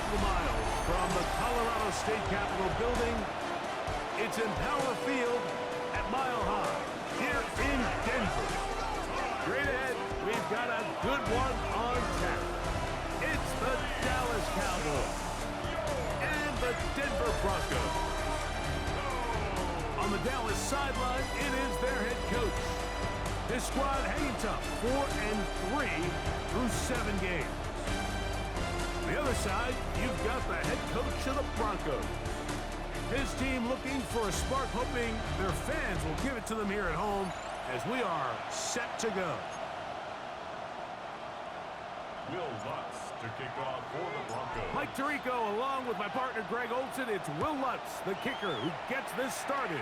couple miles from the Colorado State Capitol building. It's in Power Field at Mile High here in Denver. Straight ahead, we've got a good one on tap. It's the Dallas Cowboys and the Denver Broncos. On the Dallas sideline, it is their head coach. His squad hanging tough, 4-3 through 7 games. On the other side, you've got the head coach of the Broncos. His team looking for a spark, hoping their fans will give it to them here at home as we are set to go. Will Lutz to kick off for the Broncos. Mike Tirico along with my partner Greg Olson. It's Will Lutz, the kicker, who gets this started.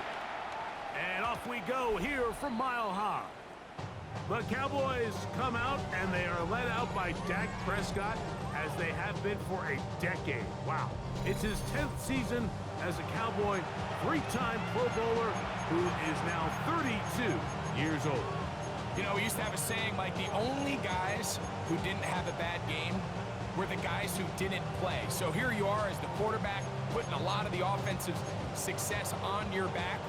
And off we go here from Mile High. The Cowboys come out and they are led out by Dak Prescott as they have been for a decade. Wow. It's his 10th season as a Cowboy, 3-time Pro Bowler who is now 32 years old. You know, we used to have a saying, like, the only guys who didn't have a bad game were the guys who didn't play. So here you are as the quarterback, putting a lot of the offensive success on your back,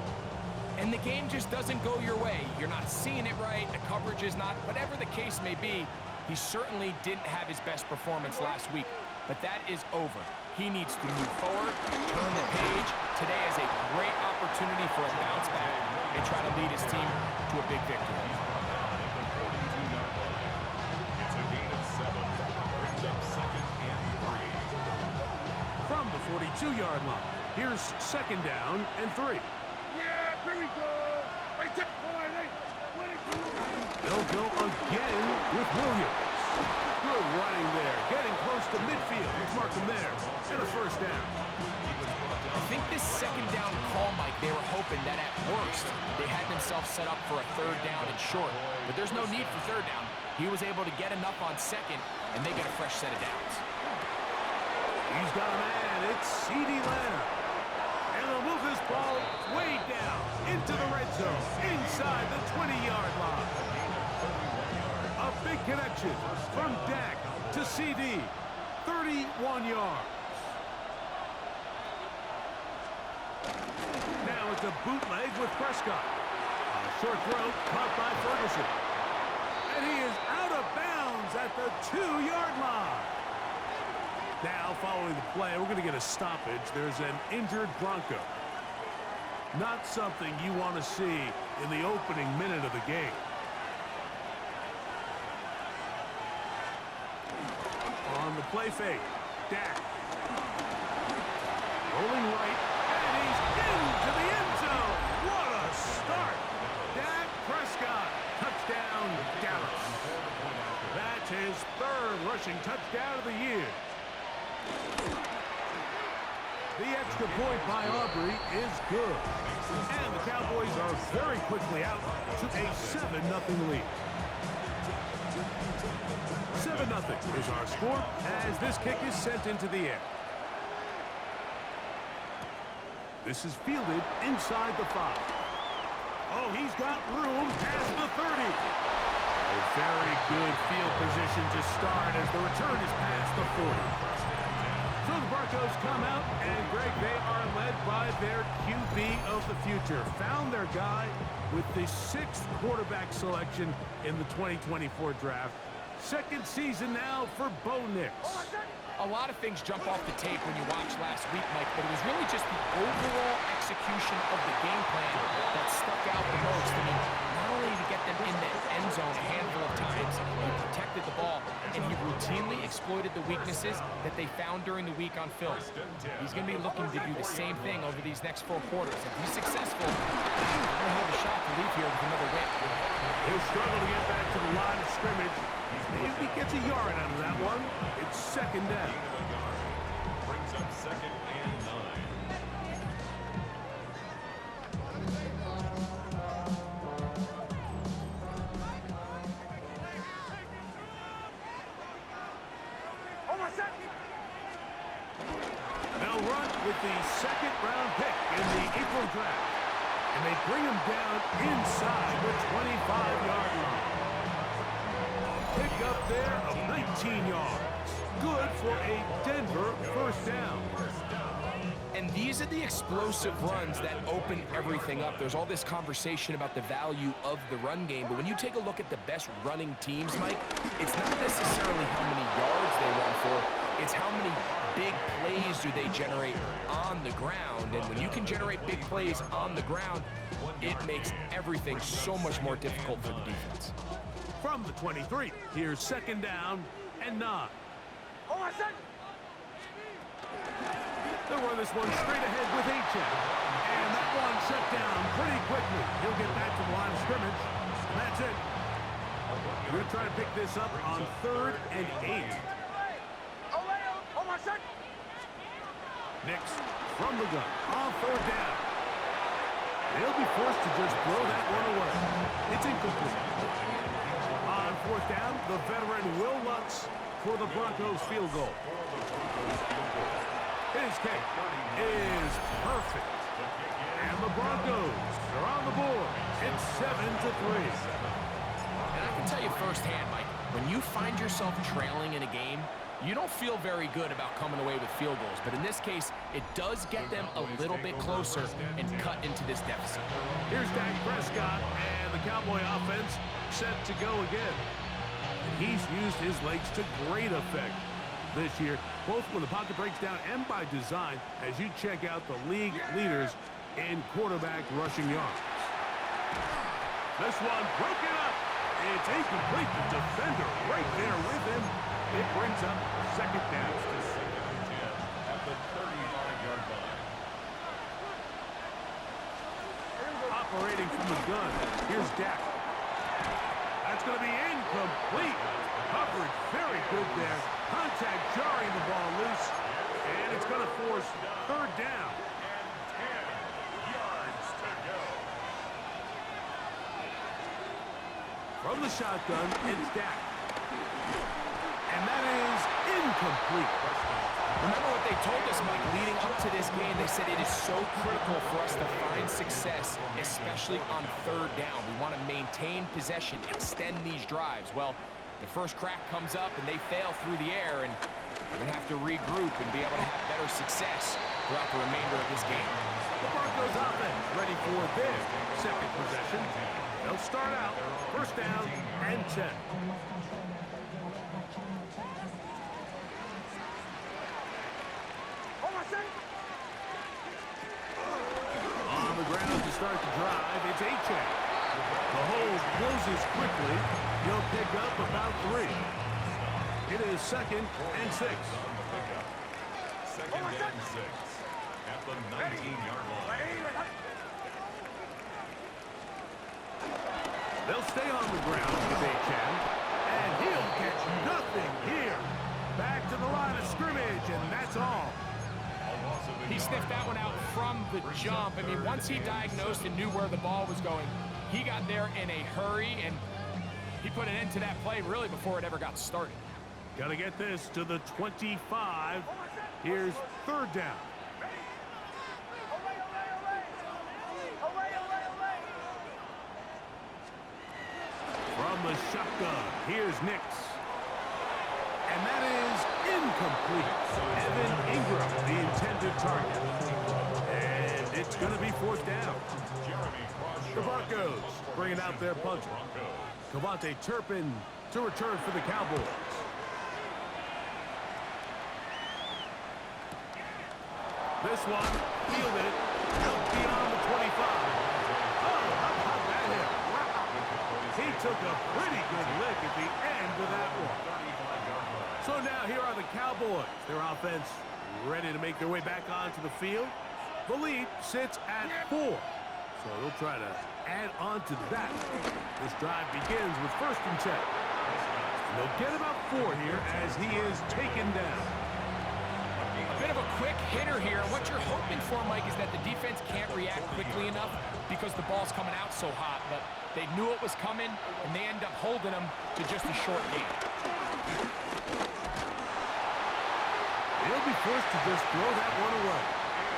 and the game just doesn't go your way. You're not seeing it right, the coverage is not, whatever the case may be, he certainly didn't have his best performance last week, but that is over. He needs to move forward, turn the page. Today is a great opportunity for a bounce back and try to lead his team to a big victory. From the 42-yard line, here's 2nd down and 3. Yeah, here we go. They'll go again with Williams. Good running there, getting close to midfield. Let's mark him there, and a 1st down. I think this 2nd down call, Mike, they were hoping that at worst they had themselves set up for a 3rd down and short. But there's no need for 3rd down. He was able to get enough on 2nd, and they get a fresh set of downs. He's got a man. It's C.D. Lamb. And they'll move this ball way down into the red zone, inside the 20-yard line. A big connection from Dak to C.D. 31 yards. Now it's a bootleg with Prescott. A short throw caught by Ferguson. And he is out of bounds at the 2-yard line. Now, following the play, we're going to get a stoppage. There's an injured Bronco. Not something you want to see in the opening minute of the game. On the play fake, Dak. Rolling right, and he's into the end zone. What a start. Dak Prescott, touchdown, Dallas. That's his 3rd rushing touchdown of the year. The extra point by Aubrey is good. And the Cowboys are very quickly out to a 7-0 lead. 7-0 is our score as this kick is sent into the air. This is fielded inside the 5. Oh, he's got room past the 30. A very good field position to start as the return is past the 40. So the Broncos come out, and Greg, they are led by their QB of the future. Found their guy with the 6th quarterback selection in the 2024 draft. 2nd season now for Bo Nix. A lot of things jump off the tape when you watch last week, Mike, but it was really just the overall execution of the game plan that stuck out the most. I mean, not only to get them in the end zone a handful of times, he protected the ball, and he routinely exploited the weaknesses that they found during the week on film. He's going to be looking to do the same thing over these next 4 quarters. If he's successful, he's going to have a shot to leave here with another win. He'll struggle to get back to the line of scrimmage. If he gets a yard out of that one, it's 2nd down. Brings up 2nd and 9. They'll run with the 2nd-round pick in the April draft. And they bring him down inside the 25-yard line. Pick up there of 19 yards. Good for for a Denver first down. And these are the explosive runs that open everything up. There's all this conversation about the value of the run game, but when you take a look at the best running teams, Mike, it's not necessarily how many yards they run for, it's how many big plays do they generate on the ground. And when you can generate big plays on the ground, it makes everything so much more difficult for the defense. From the 23, here's second down and 9. They'll run this one straight ahead with H-check. And that one shut down pretty quickly. He'll get back to the line of scrimmage. And that's it. We're going to try to pick this up on 3rd and 8. Nix from the gun on 4th down. They'll be forced to just throw that one away. It's incomplete. On 4th down, the veteran Will Lutz for the Broncos field goal. His kick is perfect. And the Broncos are on the board. It's 7-3. And I can tell you firsthand, Mike, when you find yourself trailing in a game, you don't feel very good about coming away with field goals. But in this case, it does get them a little bit closer and cut into this deficit. Here's Dak Prescott, and the Cowboy offense set to go again. And he's used his legs to great effect this year, both when the pocket breaks down and by design, as you check out the league leaders in quarterback rushing yards. This one broken up. It's incomplete. The defender right there with him. It brings up second down. At the 35-yard line. Operating from the gun. Here's Dak. That's going to be incomplete. Coverage very good there. Contact jarring the ball loose. And it's going to force 3rd down. And 10 yards to go. From the shotgun, it's Dak. And that is incomplete. Remember what they told us, Mike, leading up to this game? They said it is so critical for us to find success, especially on 3rd down. We want to maintain possession, extend these drives. Well, the first crack comes up and they fail through the air, and we're going to have to regroup and be able to have better success throughout the remainder of this game. The Broncos offense ready for their second possession. They'll start out 1st down and 10. On the ground to start the drive, it's H-check. The hole closes quickly. He'll pick up about 3. It is 2nd and 6. 2nd and 6 at the 19-yard line. They'll stay on the ground with H-check. And he'll catch nothing here. Back to the line of scrimmage, and that's all. He sniffed that one out from the jump. I mean, once he diagnosed and knew where the ball was going, he got there in a hurry, and he put an end to that play really before it ever got started. Got to get this to the 25. Here's 3rd down. From the shotgun, here's Nix. And that is incomplete. Evan Ingram, the intended target. And it's going to be 4th down. The Broncos bringing out their punter. Cavante Turpin to return for the Cowboys. This one, fielded, out beyond the 25. Oh, how about that hit? Wow. He took a pretty good lick at the end of that one. So now here are the Cowboys. Their offense ready to make their way back onto the field. The lead sits at 4. So they'll try to add on to that. This drive begins with 1st and 10. And they'll get about 4 here as he is taken down. A bit of a quick hitter here. What you're hoping for, Mike, is that the defense can't react quickly enough because the ball's coming out so hot. But they knew it was coming, and they end up holding them to just a short game. They'll be forced to just throw that one away.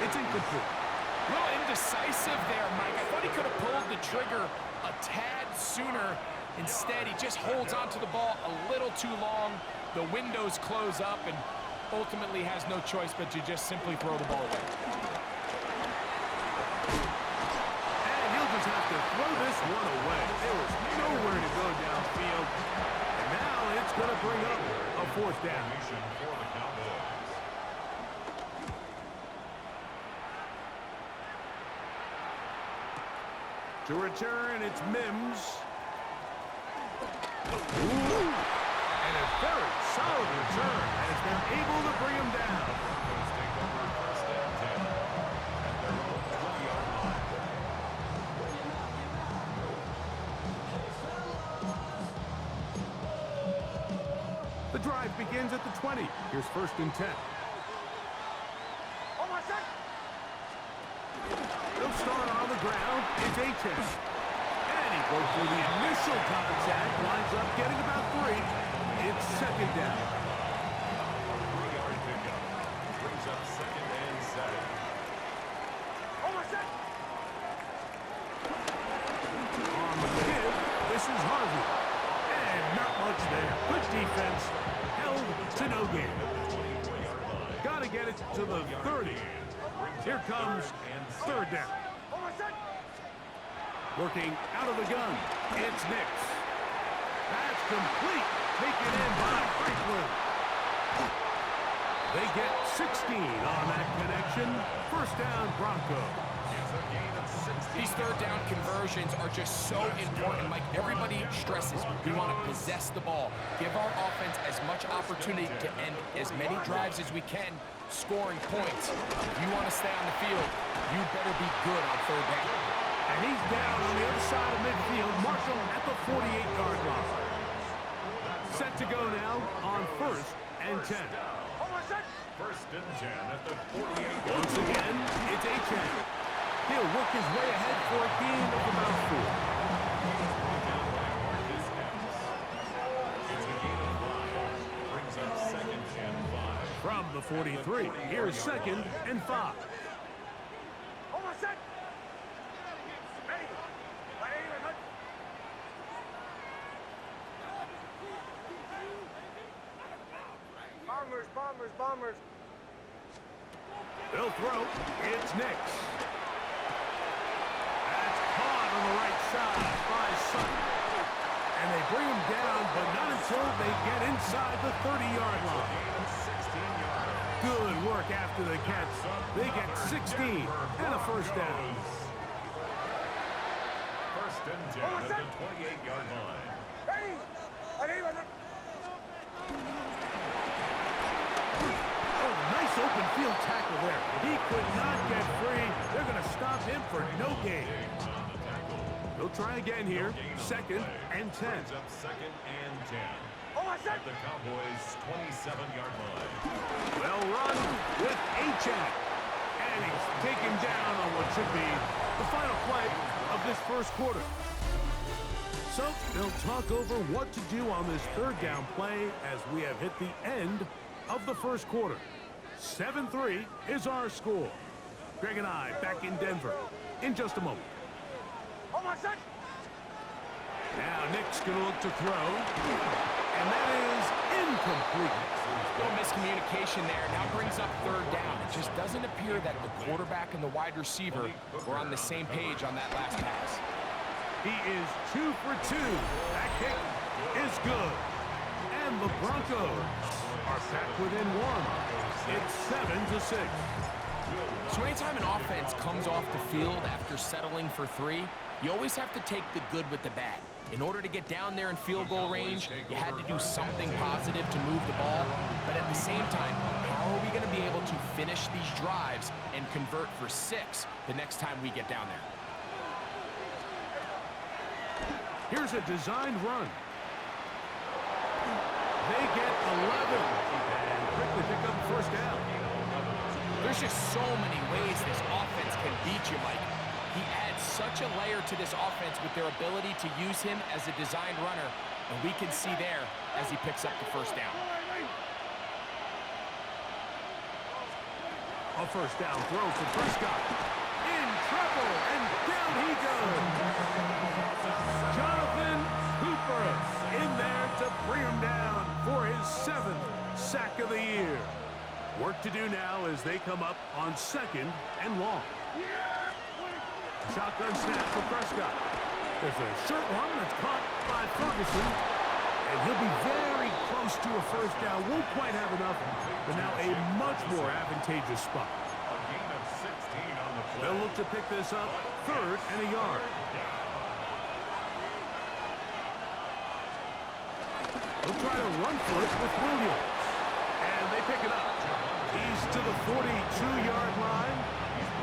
It's incomplete. A little indecisive there, Mike. I thought he could have pulled the trigger a tad sooner. Instead, he just holds onto the ball a little too long. The windows close up, and ultimately has no choice but to just simply throw the ball away. And he'll just have to throw this one away. There was nowhere to go downfield. And now it's going to bring up a fourth down. For the Cowboys. To return, it's Mims. Ooh. And a very solid return as they're able to bring him down. Broncos take over first and 10 at their own 20-yard line. The drive begins at the 20. Here's first and 10. They'll start on the ground. It's A-10. And he goes through the initial contact. Lines up, getting about 3. It's second down. 3-yard pickup. Brings up second and 7. On the give, this is Harvey. And not much there. Good defense. Held to no gain. Got to get it to the 30. Here comes third down. Working out of the gun. It's Nix. That's complete. Taken in by Franklin. They get 16 on that connection. First down, Broncos. It's a gain of 16. These third down conversions are just so important. Like everybody stresses, we want to possess the ball. Give our offense as much opportunity to end as many drives as we can, scoring points. If you want to stay on the field, you better be good on third down. And he's down on the other side of midfield. Mark him at the 48-yard line. Set to go now on first and 10. First and 10 at the 48-yard Once again, it's A-10. He'll work his way ahead for a gain of about 4. It's a gain of 5. Brings up second and 5. From the 43, here's second and 5. Bombers. They'll throw. It's Nix. That's caught on the right side by Sutton. And they bring him down, but not until they get inside the 30-yard line. Good work after the catch. They get 16 and a first down. First and 10 at the 28-yard line. Nice open field tackle there. He could not get free. They're going to stop him for no gain. They'll try again here. Second and 10. Brings up second and 10 at the Cowboys' 27-yard line. Well run with H-Check. And he's taken down on what should be the final play of this first quarter. So they'll talk over what to do on this third down play as we have hit the end of the first quarter. 7-3 is our score. Greg and I back in Denver in just a moment. Now Nick's going to look to throw. And that is incomplete. Little miscommunication there. Now brings up third down. It just doesn't appear that the quarterback and the wide receiver were on the same page on that last pass. He is 2 for 2. That kick is good. And the Broncos are back within 1. It's 7-6. So anytime an offense comes off the field after settling for 3, you always have to take the good with the bad. In order to get down there in field goal range, you had to do something positive to move the ball. But at the same time, how are we going to be able to finish these drives and convert for 6 the next time we get down there? Here's a designed run. They get 11 and quickly pick up first down. There's just so many ways this offense can beat you, Mike. He adds such a layer to this offense with their ability to use him as a designed runner, and we can see there as he picks up the first down. A first down throw for Prescott. In trouble, and down he goes. Jonathan Cooper in there to bring him down for his 7th sack of the year. Work to do now as they come up on 2nd and long. Shotgun snap for Prescott. There's a short one that's caught by Ferguson. And he'll be very close to a first down. Won't quite have enough, but now a much more advantageous spot. A gain of 16 on the play. They'll look to pick this up 3rd and a yard. They'll try to run for it with Williams. And they pick it up. He's to the 42-yard line.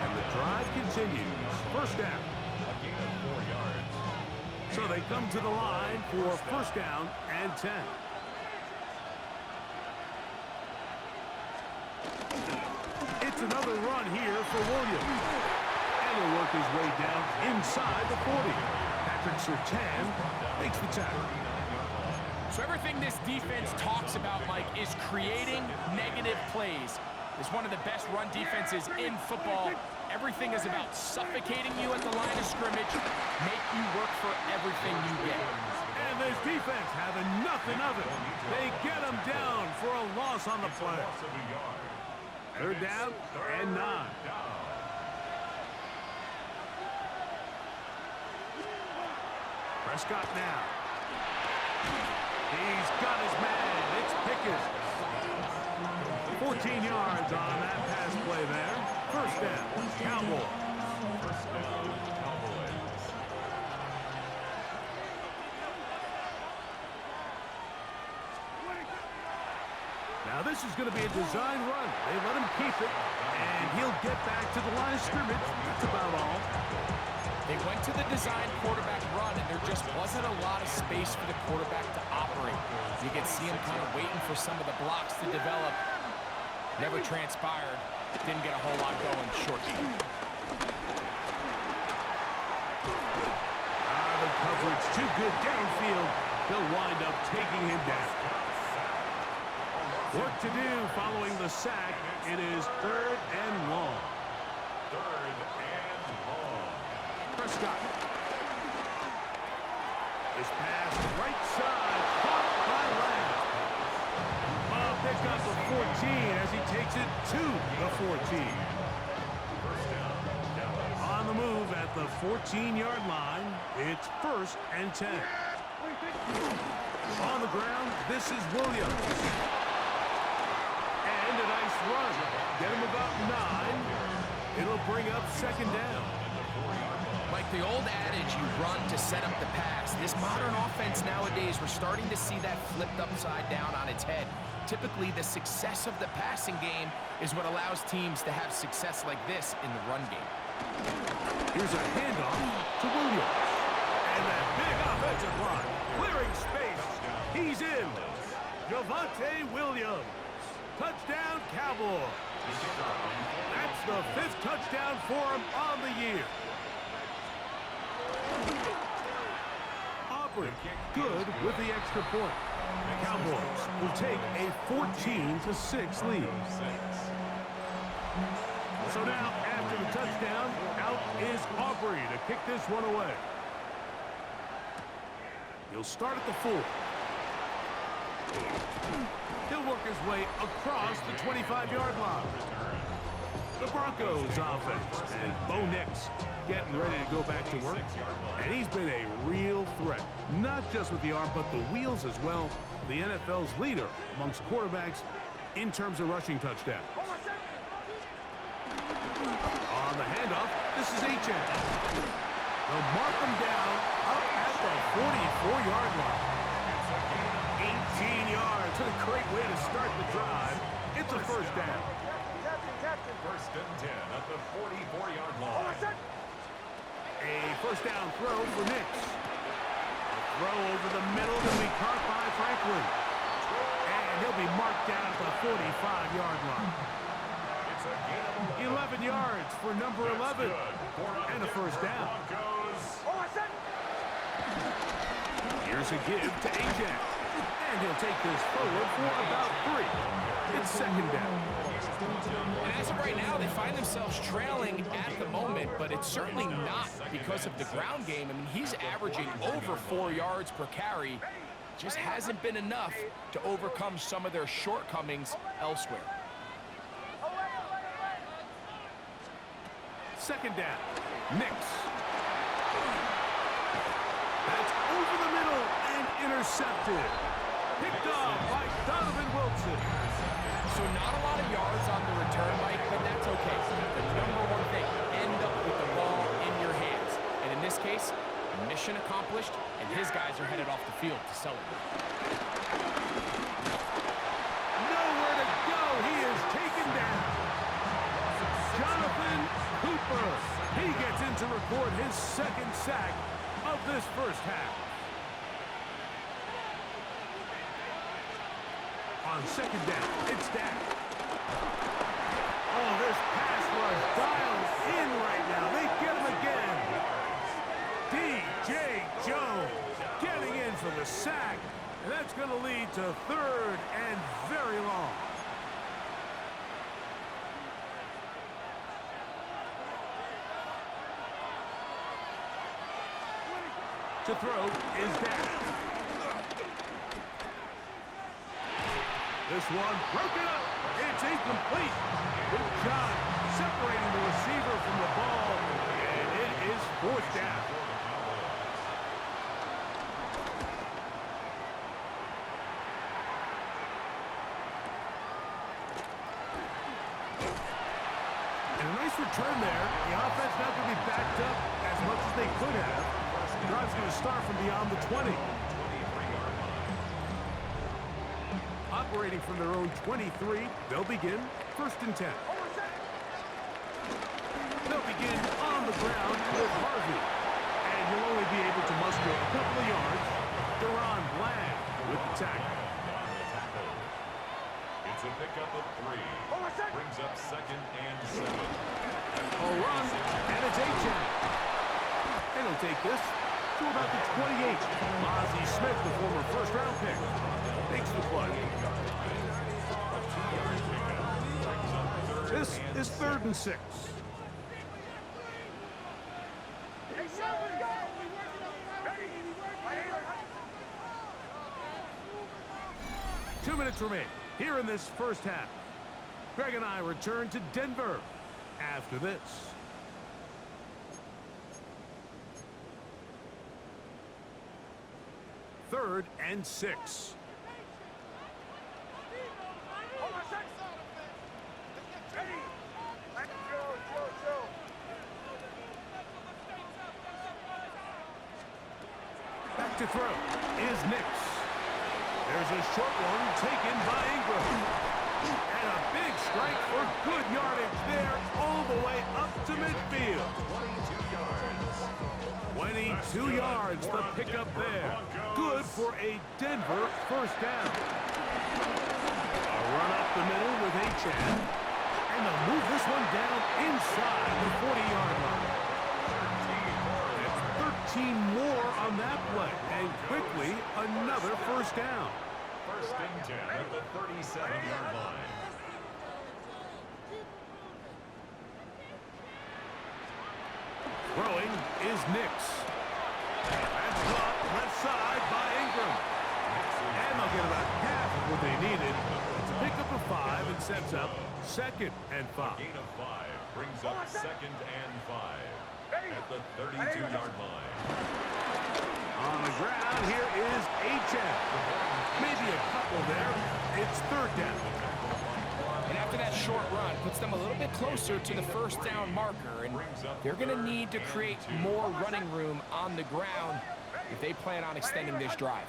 And the drive continues. First down. A gain of 4 yards. So they come to the line for first down and 10. It's another run here for Williams. And he'll work his way down inside the 40. Patrick Surtain makes the tackle. So everything this defense talks about, Mike, is creating negative plays. It's one of the best run defenses in football. Everything is about suffocating you at the line of scrimmage, make you work for everything you get. And this defense having nothing of it. They get him down for a loss on the play. Loss of a yard. 3rd down and 9. Prescott now. He's got his man. It's Pickett. 14 yards on that pass play there. First down, Cowboys. First down, Cowboys. Now this is going to be a design run. They let him keep it, and he'll get back to the line of scrimmage. That's about all. They went to the design quarterback run, and there just wasn't a lot of space for the quarterback to operate. You could see him kind of waiting for some of the blocks to develop. Never transpired. Didn't get a whole lot going short game. The coverage too good downfield. They'll wind up taking him down. Work to do following the sack. It is 3rd and long. 3rd and long. Prescott. This pass right side, caught by Lamb. Pick up the 14 as he takes it to the 14. First down, Dallas. On the move at the 14-yard line, it's 1st and 10. On the ground, this is Williams. And a nice run. Get him about 9. It'll bring up 2nd down. Like the old adage, you run to set up the pass. This modern offense nowadays, we're starting to see that flipped upside down on its head. Typically, the success of the passing game is what allows teams to have success like this in the run game. Here's a handoff to Williams. And that big offensive line, clearing space. He's in. Javonte Williams. Touchdown, Cowboys. That's the 5th touchdown for him on the year. Aubrey, good with the extra point. The Cowboys will take a 14-6 lead. So now, after the touchdown, out is Aubrey to kick this one away. He'll start at the 4. He'll work his way across the 25-yard line. The Broncos offense, and Bo Nix getting ready to go back to work. And he's been a real threat, not just with the arm, but the wheels as well. The NFL's leader amongst quarterbacks in terms of rushing touchdowns. On the handoff, this is Achane. They'll mark him down up at the 44-yard line. 18 yards, a great way to start the drive. It's a first down. First and 10 at the 44-yard line. A first down throw for Nix. A throw over the middle to be caught by Franklin. And he'll be marked down at the 45-yard line. 11 yards for number 11. And a first down. Here's a give to Achane. And he'll take this forward for about 3. It's second down. And as of right now, they find themselves trailing at the moment, but it's certainly not because of the ground game. I mean, he's averaging over 4 yards per carry. Just hasn't been enough to overcome some of their shortcomings elsewhere. Second down. Nix. That's over the middle and intercepted. Picked off by Donovan Wilson. So not a lot of yards on the return, Mike, but that's okay. The number one thing, end up with the ball in your hands. And in this case, mission accomplished, and his guys are headed off the field to celebrate. Nowhere to go. He is taken down. Jonathan Cooper. He gets in to record his second sack of this first half. On second down, it's Dak. Oh, this pass was dialed in right now. They get him again. D.J. Jones getting in for the sack. And that's going to lead to third and very long. To throw is Dak. This one broken up. It's incomplete. Good job separating the receiver from the ball. And it is fourth down. And a nice return there. The offense not going to be backed up as much as they could have. The drive's going to start from beyond the 20. Operating from their own 23, they'll begin first and 10. They'll begin on the ground with Harvey. And he'll only be able to muster a couple of yards. Deron Bland with the tackle. It's a pickup of 3. Brings up second and 7. A run, and it's A-Chan. And he'll take this to about the 28. Ozzie Smith, the former first-round pick, makes the play. This is third and 6. Two minutes remain here in this first half. Greg and I return to Denver after this. Third and 6. Back to throw is Nix. There's a short one taken by Ingram. And a big strike for good yardage there all the way up to midfield. 22 yards, the pickup there. Good for a Denver first down. A run up the middle with A-Chan. And they'll move this one down inside the 40-yard line. That's 13 more on that play. And quickly, another first down. First and 10 at the 37-yard line. Throwing is Nix. That's caught left side by Ingram. And they'll get about half of what they needed. It's a pickup of 5 and sets up second and 5. Gain of 5 brings up second and 5 at the 32-yard line. On the ground, here is A-Chan. Maybe a couple there. It's third down. And after that short run, puts them a little bit closer to the first down marker, and they're going to need to create more running room on the ground if they plan on extending this drive.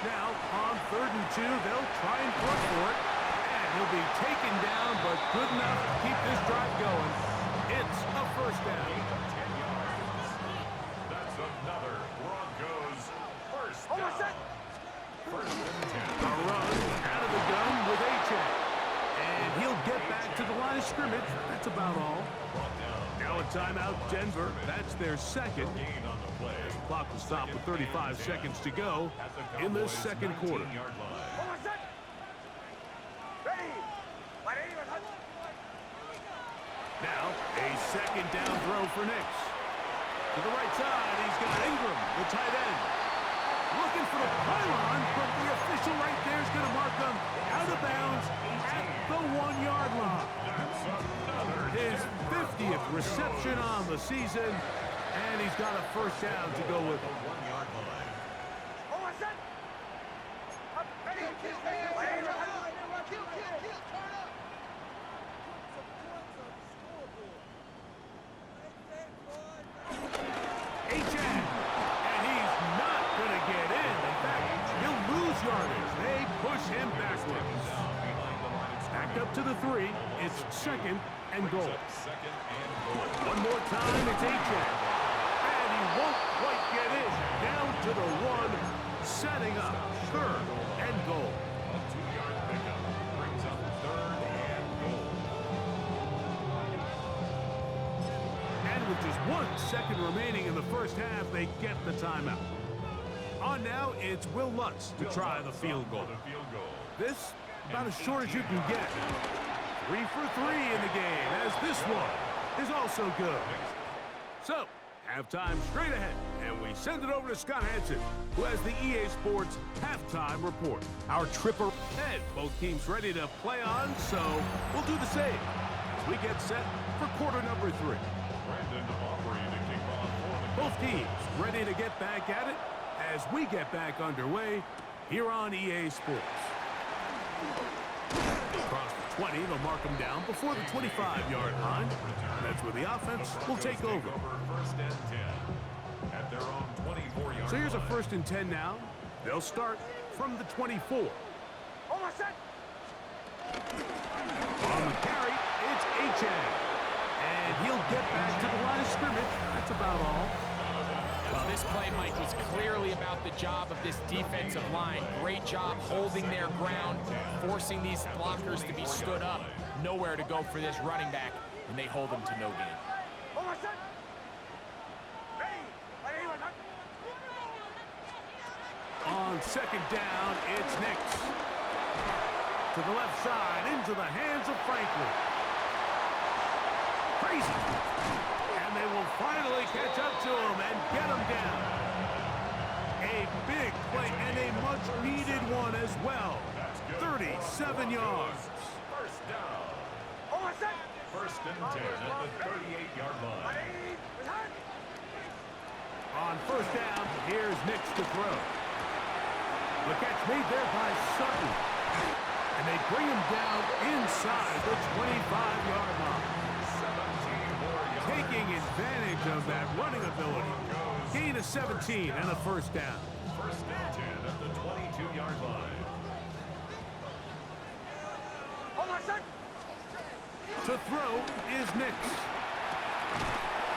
Now, on third and 2, they'll try and push for it. And he'll be taken down, but good enough to keep this drive going. It's a first down. That's another Broncos first down. First and 10. A run out of the gun with A-Chan. And he'll get back to the line of scrimmage. That's about all. Now a timeout, Denver. That's their second. Gain on the play. The clock will stop with 35 seconds to go in the second quarter. Now, a second down throw for Nix. To the right side, he's got Ingram, the tight end. Looking for the pylon, but the official right there is going to mark them out of bounds at the 1-yard line. His 50th reception on the season, and he's got a first down to go with him. 1 yard line. H.N. And he's not going to get in. In fact, he'll lose yardage. They push him backwards. Back up to the 3. It's second and goal. Second and goal. One more time, it's H.N. And he won't quite get in. Down to the 1, setting up third and goal. A 2-yard pickup brings up third and goal. And with just 1 second remaining in the first half, they get the timeout. On now, it's Will Lutz to try the field goal. This, about as short as you can get. 3 for 3 in the game, as this one is also good. So, halftime straight ahead, and we send it over to Scott Hansen, who has the EA Sports halftime report. Our tripper head, both teams ready to play on, so we'll do the same as we get set for quarter number 3. Both teams ready to get back at it as we get back underway here on EA Sports. Across the 20, they'll mark them down before the 25-yard line. And that's where the offense will take over. First and 10 at their own 24-yard So here's a line. 1st and 10 now. They'll start from the 24. On the carry, it's H.N. And he'll get back to the line of scrimmage. That's about all. Well, this play, Mike, was clearly about the job of this defensive line. Great job holding their ground, forcing these blockers to be stood up. Nowhere to go for this running back, and they hold him to no gain. On second down, it's Nix. To the left side, into the hands of Franklin. Crazy. And they will finally catch up to him and get him down. A big play and a much-needed one as well. 37 yards. First down. First and 10 at the 38-yard line. On first down, here's Nix to throw. The catch made there by Sutton. And they bring him down inside the 25-yard line. Taking advantage of that running ability. Gain of 17 and a first down. First and 10 at the 22-yard line. To throw is Nix.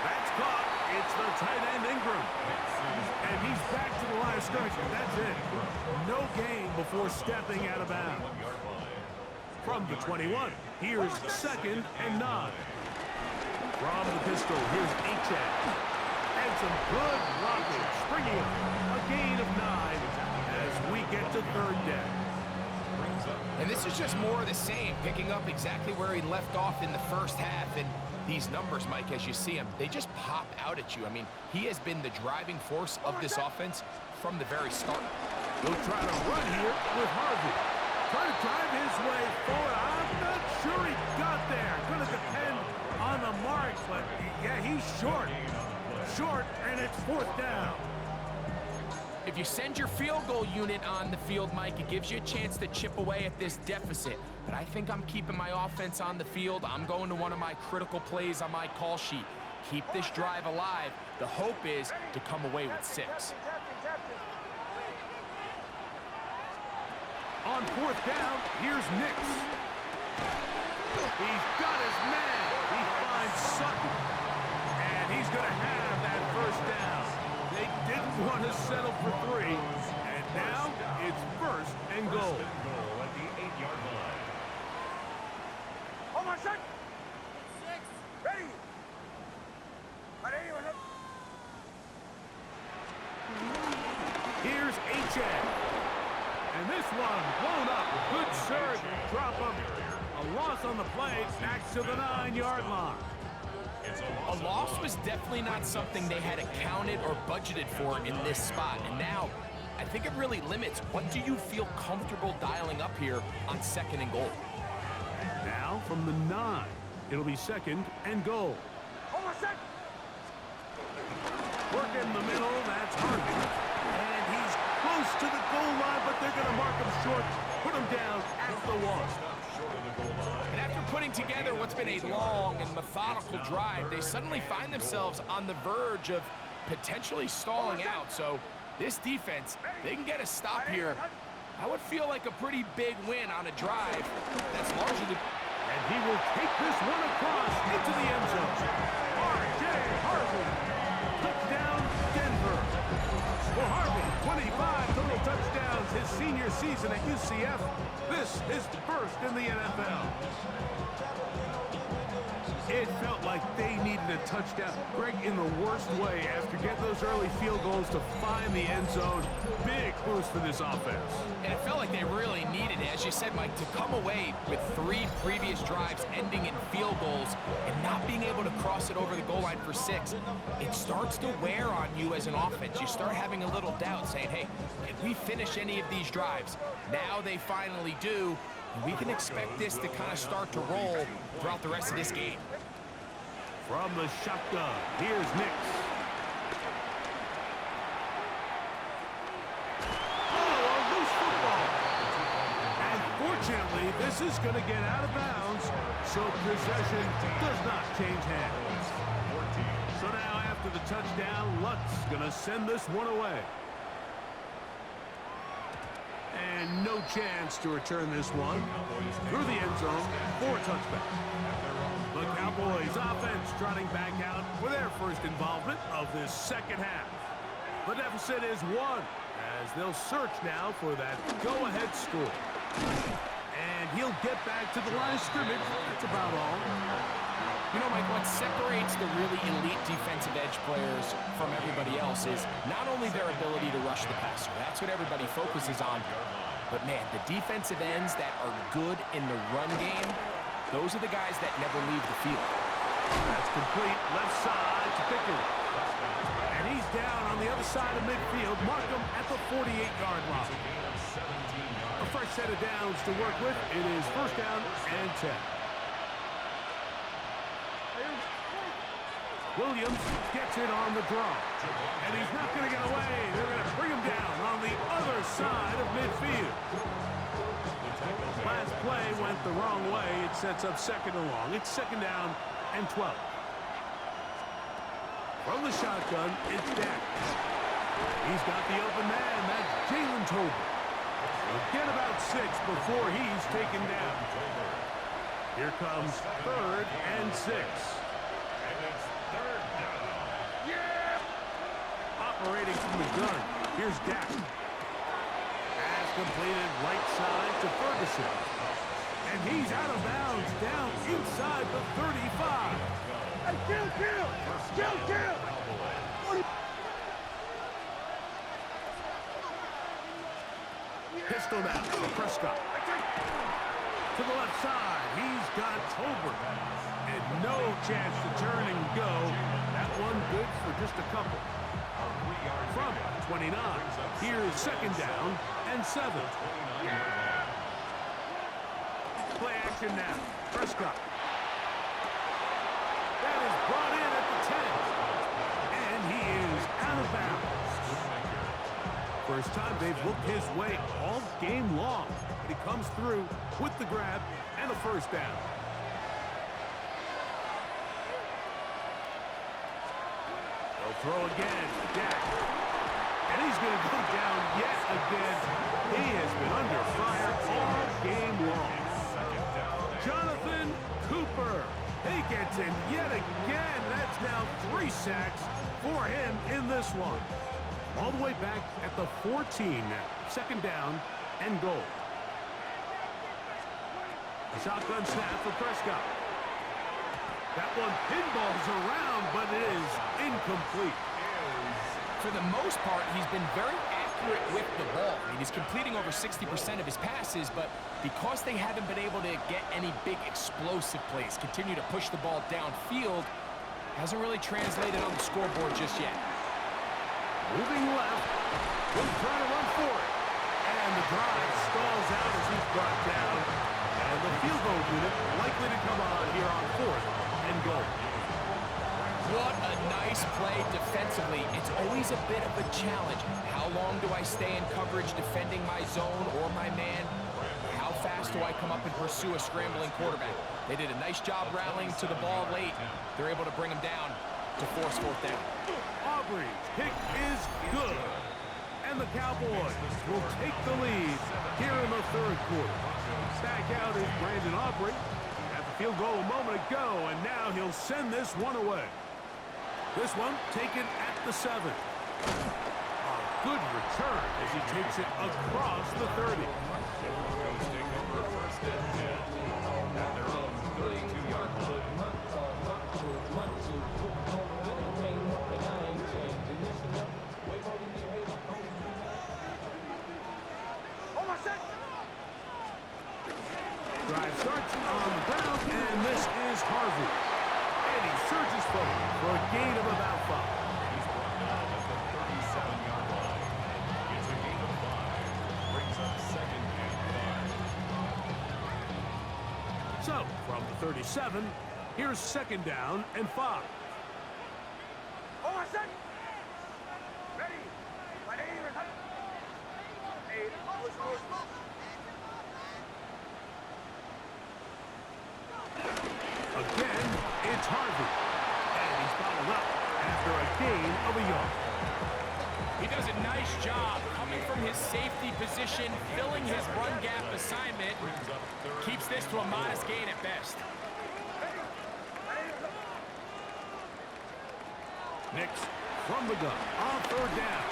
That's caught. It's the tight end Ingram. And he's back to the line of scrimmage. That's it. No gain before stepping out of bounds. From the 21, here's second and 9. From the pistol, here's H.N. And some good blocking, springing up. A gain of 9 as we get to third down. And this is just more of the same, picking up exactly where he left off in the first half. And these numbers, Mike, as you see them, they just pop out at you. I mean, he has been the driving force of this offense from the very start. He'll try to run here with Harvey. Trying to drive his way forward. I'm not sure he got there. Going to depend on the mark, but yeah, he's short. Short, and it's fourth down. If you send your field goal unit on the field, Mike, it gives you a chance to chip away at this deficit. But I think I'm keeping my offense on the field. I'm going to one of my critical plays on my call sheet. Keep this drive alive. The hope is to come away with 6. On fourth down, here's Nix. He's got his man. He finds Sutton. And he's going to have that first down. They didn't want to settle for 3. And now it's first and goal. First and goal at the 8-yard line. Here's H.N. And this one blown up. Good surge. Drop him. A loss on the play. Back to the 9-yard line. A loss was definitely not something they had accounted or budgeted for in this spot. And now, I think it really limits what do you feel comfortable dialing up here on second and goal. Now from the 9, it'll be second and goal. Work in the middle, that's Harvey. And he's close to the goal line, but they're going to mark him short, put him down at the one. And after putting together what's been a long and methodical drive, they suddenly find themselves on the verge of potentially stalling out. So this defense, they can get a stop here. I would feel like a pretty big win on a drive. That's largely the... And he will take this one across into the end zone. R.J. Harvey. Touchdown, Denver. For Harvey, 25 total touchdowns his senior season at UCF. This is first in the NFL. It felt like they needed a touchdown. Greg, in the worst way, after getting those early field goals to find the end zone. Big boost for this offense. And it felt like they really needed it. As you said, Mike, to come away with 3 previous drives ending in field goals and not being able to cross it over the goal line for 6, it starts to wear on you as an offense. You start having a little doubt, saying, hey, can we finish any of these drives? Now they finally do. And we can expect this to kind of start to roll throughout the rest of this game. From the shotgun, here's Nix. Oh, a loose football. And fortunately, this is going to get out of bounds, so possession does not change hands. So now after the touchdown, Lutz going to send this one away. And no chance to return this one through the end zone for a touchback. The Cowboys offense trotting back out for their first involvement of this second half. The deficit is 1 as they'll search now for that go-ahead score. And he'll get back to the line of scrimmage. That's about all. You know, Mike, what separates the really elite defensive edge players from everybody else is not only their ability to rush the passer. That's what everybody focuses on. But, man, the defensive ends that are good in the run game, those are the guys that never leave the field. That's complete. Left side to Pickens. And he's down on the other side of midfield. Mark him at the 48-yard line. A fresh set of downs to work with. It is first down and 10. Williams gets it on the draw. And he's not going to get away. They're going to bring him down on the other side of midfield. Last play went the wrong way. It sets up second and long. It's second down and 12. From the shotgun, it's Dak. He's got the open man. That's Jalen Tolbert. He'll get about 6 before he's taken down. Here comes third and 6. Operating from the gun. Here's Dak. Pass completed right side to Ferguson. And he's out of bounds down inside the 35. Hey, kill! Pistol now for Prescott. To the left side, he's got Tolbert. And no chance to turn and go. That one good for just a couple. From 29, here's second down and 7. Play action now. Prescott. That is brought in at the 10. And he is out of bounds. First time they've looked his way all game long. But he comes through with the grab and a first down. They'll throw again. Dak. And he's going to go down yet again. He has been under fire all game long. Jonathan Cooper. He gets in yet again. That's now 3 sacks for him in this one. All the way back at the 14 now. Second down and goal. A shotgun snap for Prescott. That one pinballs around, but it is incomplete. For the most part, he's been very accurate with the ball. I mean, he's completing over 60% of his passes, but because they haven't been able to get any big explosive plays, continue to push the ball downfield, hasn't really translated on the scoreboard just yet. Moving left, he'll try to run for it. And the drive stalls out as he's brought down. And the field goal unit likely to come on here on 4th and goal. this play defensively, it's always a bit of a challenge. How long do I stay in coverage defending my zone or my man? How fast do I come up and pursue a scrambling quarterback? They did a nice job rallying to the ball late. They're able to bring him down to force fourth down. Aubrey's kick is good. And the Cowboys will take the lead here in the third quarter. Back out is Brandon Aubrey. At the field goal a moment ago, and now he'll send this one away. This one taken at the 7. A good return as he takes it across the 30. Take over first and 10 at their own 32-yard line. Drive starts on the ground, and this is Harvey. And he surges forward for a gain of about 5. He's brought down at the 37-yard line. It's a gain of 5. Brings up second and 5. So, from the 37, here's second down and 5. Ready. My name is... Again, it's Harvey. And he's bottled up after a gain of a yard. He does a nice job coming from his safety position, filling his run gap assignment. Keeps this to a modest gain at best. Nix from the gun on third down.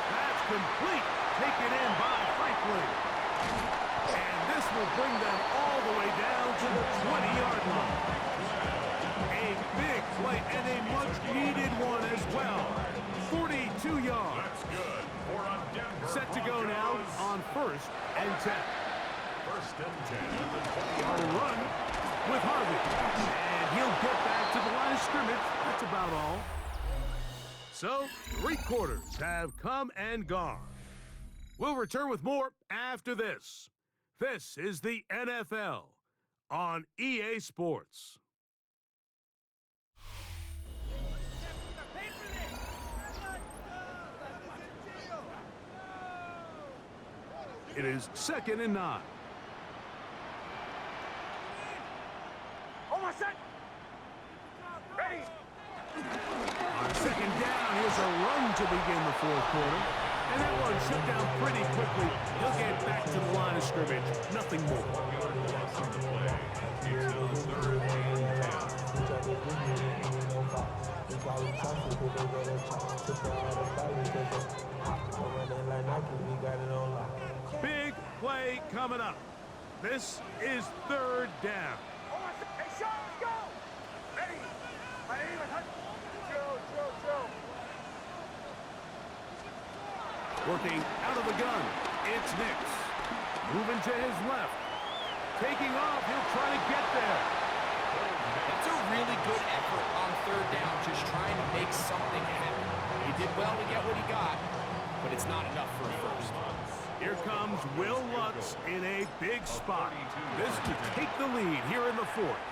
That's complete. Taken in by Franklin. And this will bring them all the way down to the 20-yard line. A big play and a much-needed one as well. 42 yards. That's good for a Denver. Set to go now on first and 10. First and 10 at the 20-yard A run with Harvey. And he'll get back to the line of scrimmage. That's about all. So, 3 quarters have come and gone. We'll return with more after this. This is the NFL on EA Sports. It is second and 9. Almost set. Ready. On second down, here's a run to begin the fourth quarter. And that one shut down pretty quickly. He'll get back to the line of scrimmage. Nothing more. 1-yard loss on the play. It's a third and 10. Big play coming up. This is third down. Hey, Sean, let's go. Ready. My name is... Chill. Working out of the gun. It's Nix. Moving to his left. Taking off. He'll try to get there. That's a really good effort on third down, just trying to make something happen. He did well to get what he got, but it's not enough for a first. Here comes Will Lutz in a big spot. This to take the lead here in the fourth.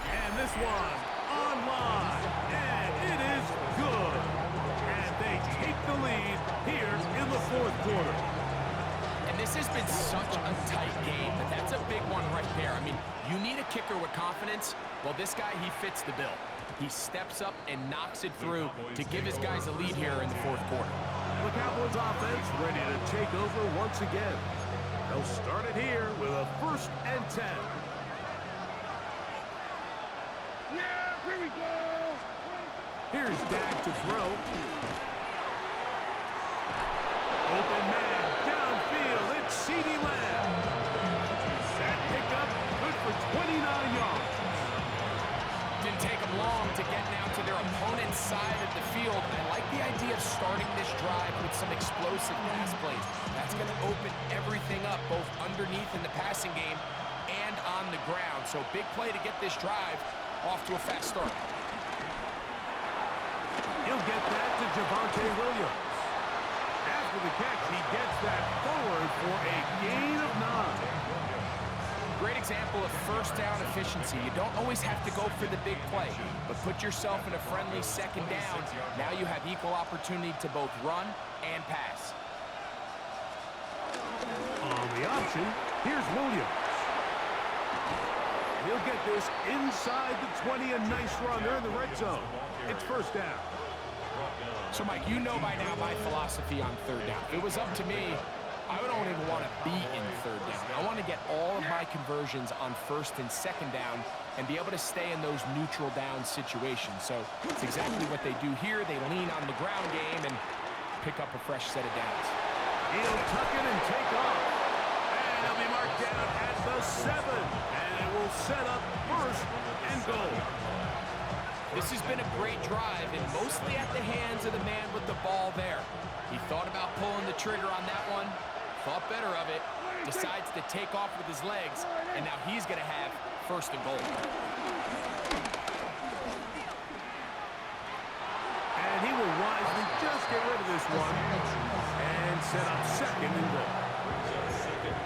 And this one online. And it is good. And they take the lead here in the fourth quarter. And this has been such a tight game, but that's a big one right there. I mean, you need a kicker with confidence. Well, this guy, he fits the bill. He steps up and knocks it through to give his guys a lead here in the fourth quarter. The Cowboys offense ready to take over once again. They'll start it here with a first and 10. Yeah, here we go. Here's Dak to throw. Open man, downfield, it's CeeDee Lamb. That pickup, good for 29 yards. Didn't take them long to get now to their opponent's side of the field. I like the idea of starting this drive with some explosive pass plays. That's going to open everything up, both underneath in the passing game and on the ground. So big play to get this drive off to a fast start. He'll get that to Javonte Williams. After the catch, he gets that forward for a gain of 9. Great example of first down efficiency. You don't always have to go for the big play, but put yourself in a friendly second down. Now you have equal opportunity to both run and pass. On the option, here's Williams. And he'll get this inside the 20. A nice run there in the red zone. It's first down. So, Mike, you know by now my philosophy on third down. If it was up to me, I don't even want to be in third down. I want to get all of my conversions on first and second down and be able to stay in those neutral down situations. So it's exactly what they do here. They lean on the ground game and pick up a fresh set of downs. He'll tuck it and take off. And he'll be marked down at the 7. And it will set up first and goal. This has been a great drive, and mostly at the hands of the man with the ball there. He thought about pulling the trigger on that one, thought better of it, decides to take off with his legs, and now he's going to have first and goal. And he will wisely just get rid of this one and set up second and goal.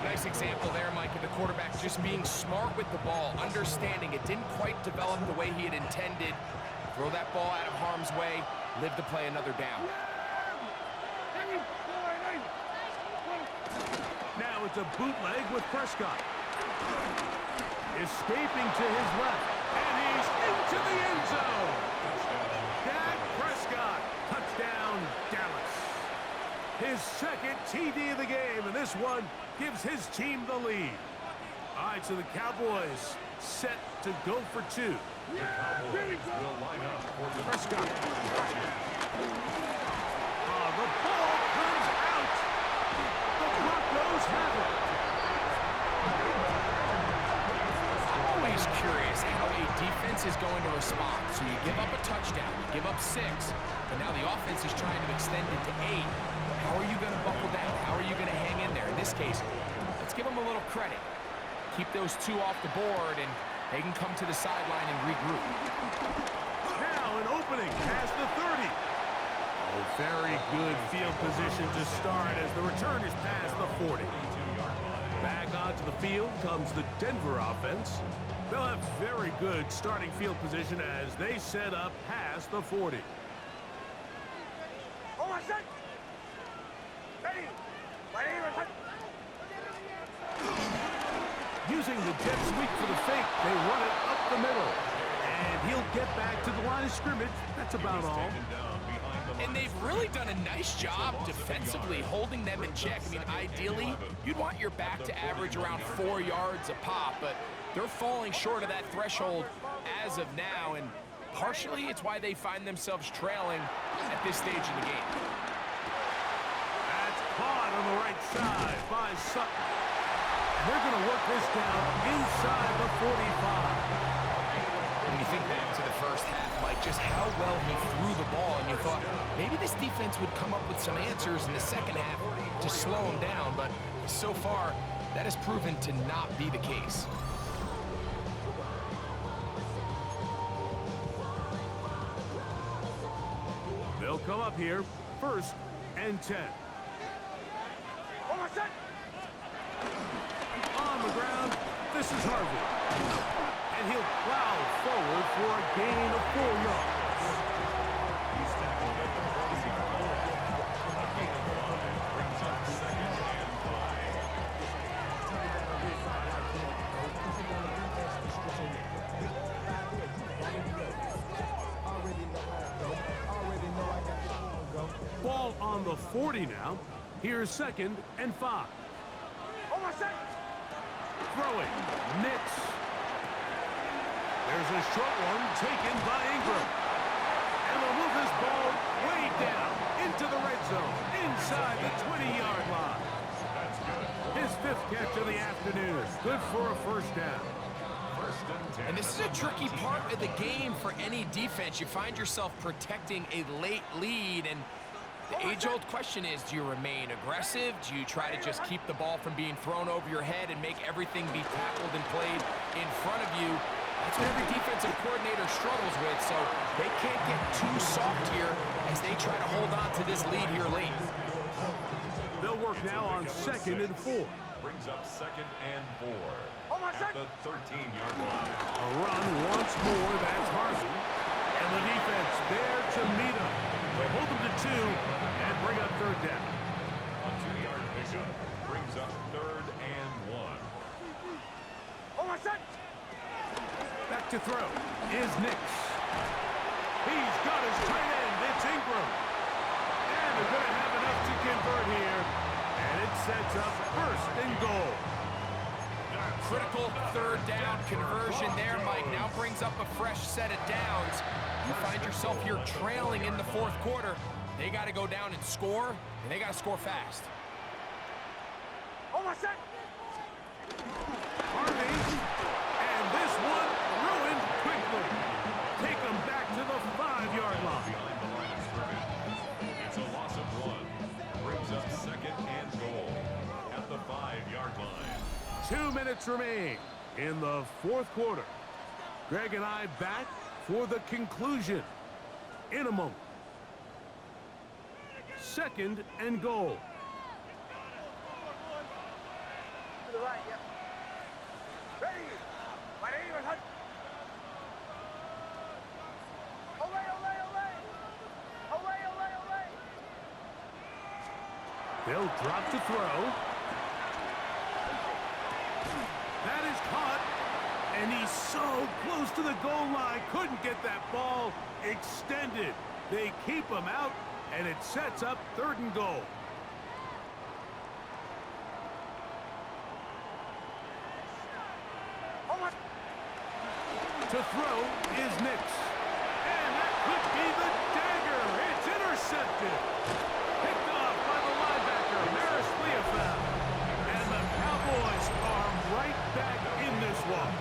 Nice example there, Mike, of the quarterback just being smart with the ball, understanding it didn't quite develop the way he had intended. Throw that ball out of harm's way, live to play another down. Now it's a bootleg with Prescott. Escaping to his left, and he's into the end zone. Dak Prescott, touchdown, Dallas. His second TD of the game, and this one gives his team the lead. All right, so the Cowboys set to go for 2. The Cowboys will line up for the Prescott. Oh, the ball comes out. The Broncos have it. I'm always curious how a defense is going to respond. So you give up a touchdown, you give up 6, but now the offense is trying to extend it to 8. How are you going to buckle down? How are you going to hang in there? In this case, let's give them a little credit. Keep those 2 off the board, and they can come to the sideline and regroup. Now an opening past the 30. Oh, very good field position to start as the return is past the 40. Back onto the field comes the Denver offense. They'll have very good starting field position as they set up past the 40. Using the jet sweep for the fake, they run it up the middle. And he'll get back to the line of scrimmage. That's about all. And they've really done a nice job defensively holding them in check. I mean, ideally, you'd want your back to average around 4 yards a pop, but they're falling short of that threshold as of now, and partially it's why they find themselves trailing at this stage in the game. That's caught on the right side by Sutton. They're going to work this down inside the 45. When you think back to the first half, Mike, just how well he threw the ball, and you thought maybe this defense would come up with some answers in the second half to slow him down, but so far, that has proven to not be the case. They'll come up here, 1st and 10. On the ground, this is Harvey. And he'll plow forward for a gain of 4 yards. He's tackled at the 34. A gain of 5 brings up 2nd and 5. Ball on the 40 now. Here's 2nd and 5. Throwing, Nix. There's a short one taken by Ingram. And they'll move this ball way down into the red zone, inside the 20-yard line. That's good. His 5th catch of the afternoon. Good for a first down. 1st and 10. And this is a tricky part of the game for any defense. You find yourself protecting a late lead, and the age-old question is, do you remain aggressive? Do you try to just keep the ball from being thrown over your head and make everything be tackled and played in front of you? That's what every defensive coordinator struggles with, so they can't get too soft here as they try to hold on to this lead here late. They'll work now on 2nd and 4. Brings up 2nd and 4. at the 13-yard line. A run once more, that's Harvey. And the defense there to meet him. They'll hold them to 2 and bring up third down. A 2-yard pickup brings up 3rd and 1. Back to throw is Nix. He's got his tight end. It's Ingram. And they're going to have enough to convert here. And it sets up 1st and goal. Critical third down conversion there, Mike. Now brings up a fresh set of downs. You find yourself here trailing in the 4th quarter. They got to go down and score, and they got to score fast. Harvey. And this one ruined quickly. Take them back to the 5-yard line. Behind the line of scrimmage. It's a loss of 1. Brings up 2nd and goal at the 5-yard line. 2 minutes remain in the 4th quarter. Greg and I back for the conclusion in a moment. 2nd and goal. To the right, yep. Ready. My name is Hunt. Olay, olay, olay. Olay, olay, olay. They'll drop to throw. That is caught. And he's so close to the goal line. Couldn't get that ball extended. They keep him out, and it sets up 3rd and goal. To throw is Nix. And that could be the dagger. It's intercepted. Picked off by the linebacker, Maris Leofeld. And the Cowboys are right back in this one.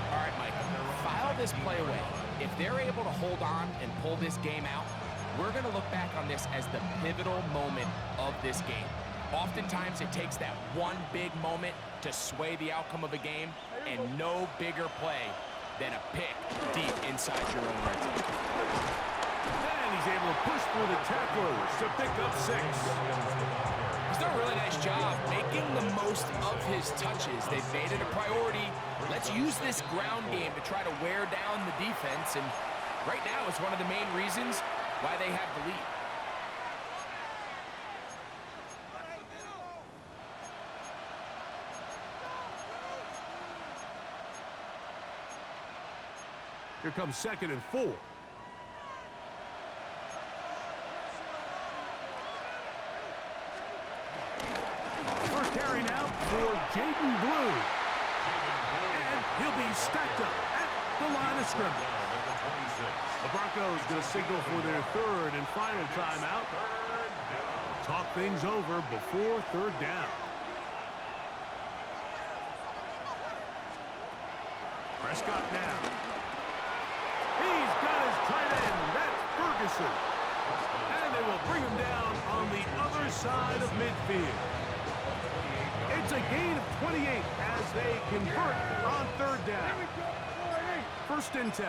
All right, Mike, file this play away. If they're able to hold on and pull this game out, we're going to look back on this as the pivotal moment of this game. Oftentimes, it takes that one big moment to sway the outcome of a game, and no bigger play than a pick deep inside your own red zone. And he's able to push through the tacklers to pick up 6. He's done a really nice job making the most of his touches. They've made it a priority. Let's use this ground game to try to wear down the defense, and right now it's one of the main reasons why they have the lead. Here comes 2nd and 4. First carry now for Jaden Blue. And he'll be stacked up at the line of scrimmage. The Broncos going to signal for their 3rd and final timeout. Talk things over before 3rd down. Prescott now. He's got his tight end. That's Ferguson. And they will bring him down on the other side of midfield. It's a gain of 28 as they convert on 3rd down. 1st and 10.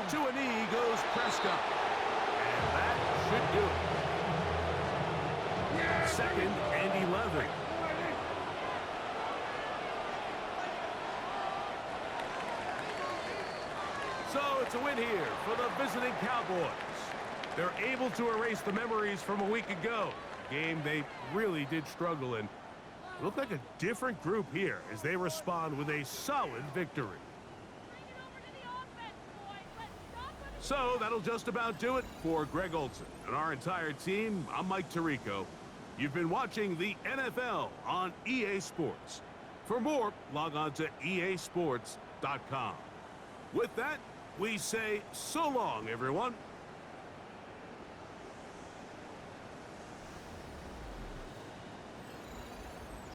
To a knee goes Prescott. And that should do it. 2nd and 11. So it's a win here for the visiting Cowboys. They're able to erase the memories from a week ago. A game they really did struggle in. It looked like a different group here as they respond with a solid victory. So that'll just about do it for Greg Olson and our entire team. I'm Mike Tirico. You've been watching the NFL on EA Sports. For more, log on to easports.com. With that, we say so long, everyone.